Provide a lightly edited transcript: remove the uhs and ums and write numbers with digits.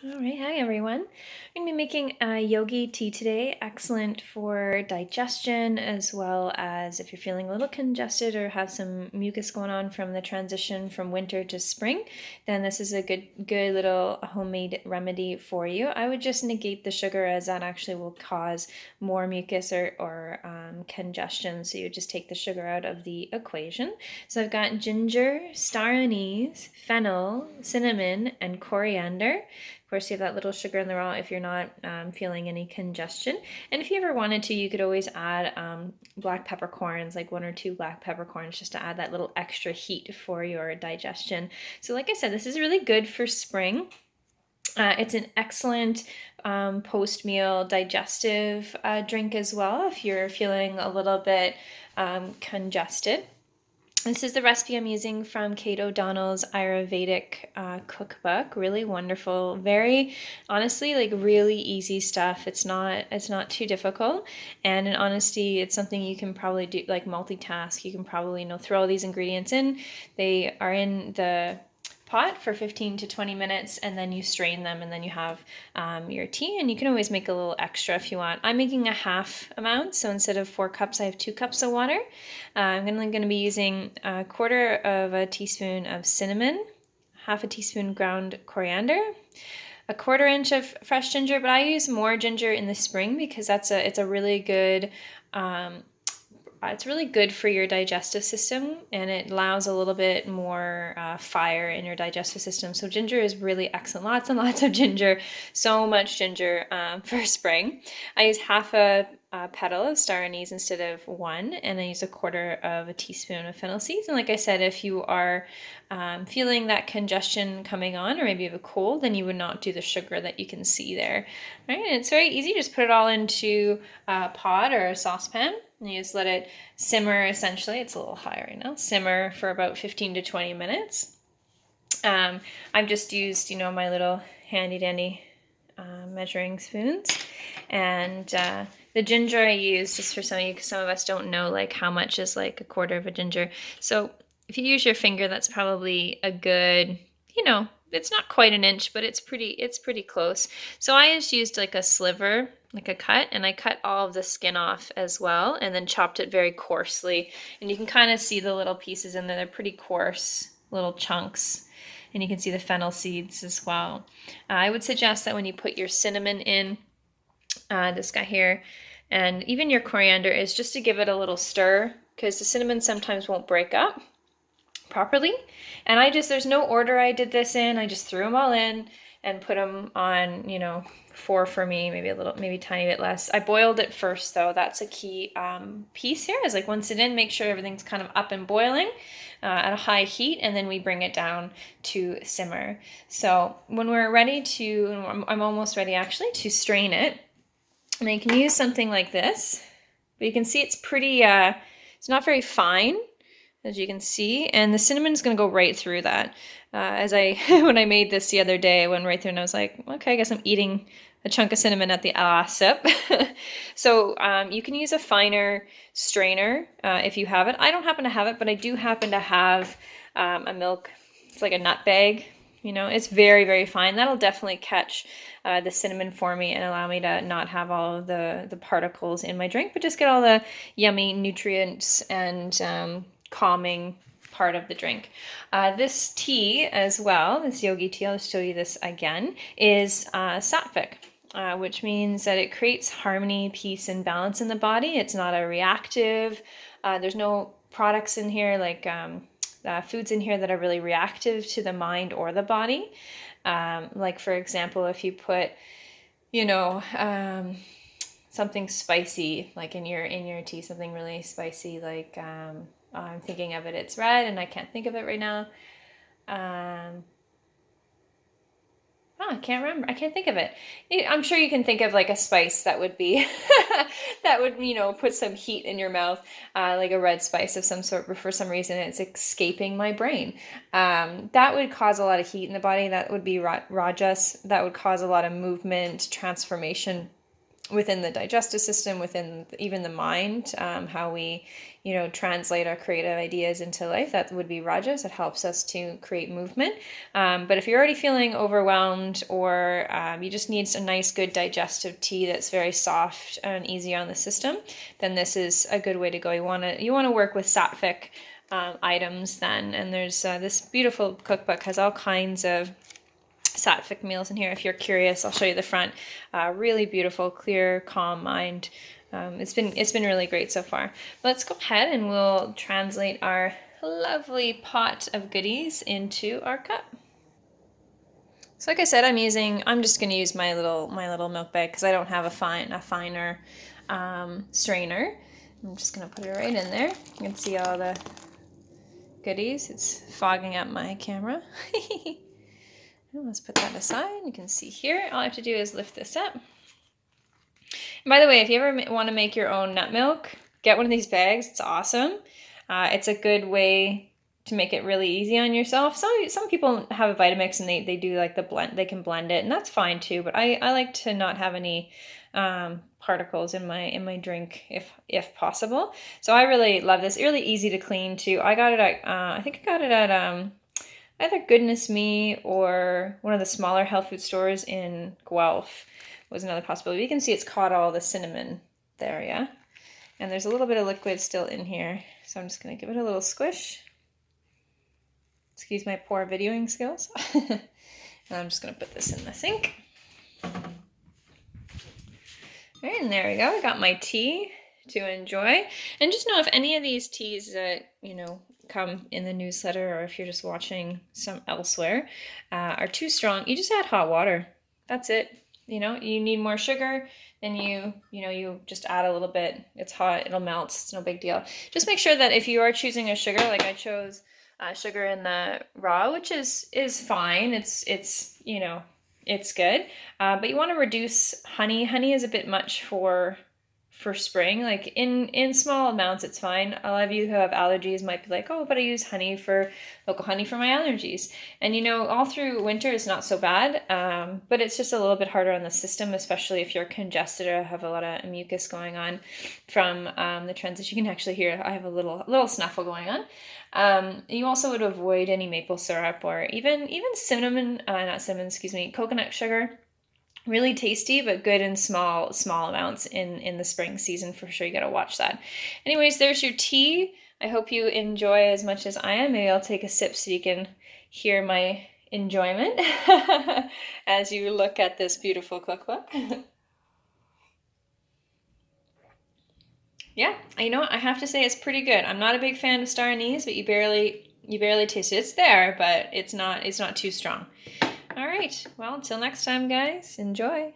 All right, hi everyone. I'm going to be making a yogi tea today. Excellent for digestion as well as if you're feeling a little congested or have some mucus going on from the transition from winter to spring, then this is a good little homemade remedy for you. I would just negate the sugar as that actually will cause more mucus or congestion. So you just take the sugar out of the equation. So I've got ginger, star anise, fennel, cinnamon, and coriander. Of course, you have that little sugar in the raw if you're not feeling any congestion. And if you ever wanted to, you could always add black peppercorns, like 1 or 2 black peppercorns, just to add that little extra heat for your digestion. So like I said, this is really good for spring. It's an excellent post-meal digestive drink as well if you're feeling a little bit congested. This is the recipe I'm using from Kate O'Donnell's Ayurvedic cookbook. Really wonderful, very honestly like really easy stuff. It's not too difficult, and in honesty, it's something you can probably do like multitask. You can probably throw all these ingredients in. They are in the pot for 15 to 20 minutes, and then you strain them, and then you have your tea, and you can always make a little extra if you want. I'm making a half amount, so instead of 4 cups, I have 2 cups of water. I'm going to be using 1/4 teaspoon of cinnamon, 1/2 teaspoon ground coriander, 1/4 inch of fresh ginger, but I use more ginger in the spring because it's a really good it's really good for your digestive system, and it allows a little bit more fire in your digestive system. So ginger is really excellent. Lots and lots of ginger. So much ginger for spring. I use 1/2 petal of star anise instead of 1, and I use 1/4 teaspoon of fennel seeds. And like I said, if you are feeling that congestion coming on, or maybe you have a cold, then you would not do the sugar that you can see there. Right? And it's very easy. Just put it all into a pot or a saucepan. And you just let it simmer, essentially. It's a little high right now. Simmer for about 15 to 20 minutes. I've just used, my little handy-dandy measuring spoons. And the ginger I use, just for some of you, because some of us don't know like how much is like 1/4 of a ginger. So if you use your finger, that's probably a good, it's not quite an inch, but it's pretty close. So I just used like a sliver, like a cut, and I cut all of the skin off as well, and then chopped it very coarsely. And you can kind of see the little pieces in there. They're pretty coarse little chunks. And you can see the fennel seeds as well. I would suggest that when you put your cinnamon in, this guy here, and even your coriander, is just to give it a little stir, because the cinnamon sometimes won't break up properly. And there's no order I did this in. I just threw them all in and put them on, 4 for me, maybe a tiny bit less. I boiled it first though. That's a key piece here, is like once it's in, make sure everything's kind of up and boiling at a high heat, and then we bring it down to simmer. So when we're ready I'm almost ready actually to strain it. And you can use something like this, but you can see it's pretty, it's not very fine, as you can see, and the cinnamon is going to go right through that. When I made this the other day, I went right through and I was like, okay, I guess I'm eating a chunk of cinnamon at the last sip. So you can use a finer strainer if you have it. I don't happen to have it, but I do happen to have a milk, it's like a nut bag. It's very, very fine. That'll definitely catch the cinnamon for me and allow me to not have all of the particles in my drink, but just get all the yummy nutrients and calming part of the drink. This tea as well, this yogi tea, I'll show you this again, is sattvic, which means that it creates harmony, peace, and balance in the body. It's not a reactive. There's no products in here like foods in here that are really reactive to the mind or the body. Like for example, if you put, something spicy, like in your tea, something really spicy, like I'm thinking of it. It's red, and I can't think of it right now. I can't remember. I can't think of it. I'm sure you can think of like a spice that would be that would put some heat in your mouth, like a red spice of some sort. But for some reason, it's escaping my brain. That would cause a lot of heat in the body. That would be rajas. That would cause a lot of movement, transformation within the digestive system, within even the mind, how we, translate our creative ideas into life. That would be rajas. It helps us to create movement. But if you're already feeling overwhelmed, or you just need a nice, good digestive tea that's very soft and easy on the system, then this is a good way to go. You want to work with sattvic items then. And there's this beautiful cookbook, has all kinds of sattvic meals in here. If you're curious, I'll show you the front. Really beautiful, clear, calm mind. It's been really great so far. Let's go ahead and we'll translate our lovely pot of goodies into our cup. So like I said, I'm just going to use my little milk bag because I don't have a finer strainer. I'm just going to put it right in there. You can see all the goodies. It's fogging up my camera. Let's put that aside. You can see here, all I have to do is lift this up. And by the way, if you ever want to make your own nut milk, get one of these bags. It's awesome. It's a good way to make it really easy on yourself. Some people have a Vitamix and they do like the blend. They can blend it, and that's fine too. But I like to not have any particles in my drink if possible. So I really love this. Really easy to clean too. I got it at I think I got it at either Goodness Me or one of the smaller health food stores in Guelph was another possibility. You can see it's caught all the cinnamon there, yeah? And there's a little bit of liquid still in here. So I'm just going to give it a little squish. Excuse my poor videoing skills. And I'm just going to put this in the sink. All right, and there we go. I got my tea to enjoy. And just know if any of these teas that, come in the newsletter, or if you're just watching some elsewhere, are too strong, you just add hot water. That's it. You need more sugar, then you just add a little bit. It's hot, it'll melt. It's no big deal. Just make sure that if you are choosing a sugar, like I chose sugar in the raw, which is fine. It's good. But you want to reduce honey. Honey is a bit much for spring. Like in small amounts, it's fine. A lot of you who have allergies might be like, oh, but I use local honey for my allergies. And all through winter it's not so bad, but it's just a little bit harder on the system, especially if you're congested or have a lot of mucus going on from the transition. You can actually hear I have a little snuffle going on. You also would avoid any maple syrup or even coconut sugar. Really tasty, but good in small amounts in the spring season for sure. You got to watch that. Anyways, there's your tea. I hope you enjoy as much as I am. Maybe I'll take a sip so you can hear my enjoyment as you look at this beautiful cookbook. Yeah, I have to say it's pretty good. I'm not a big fan of star anise, but you barely taste it. It's there, but it's not too strong. All right. Well, until next time, guys, enjoy.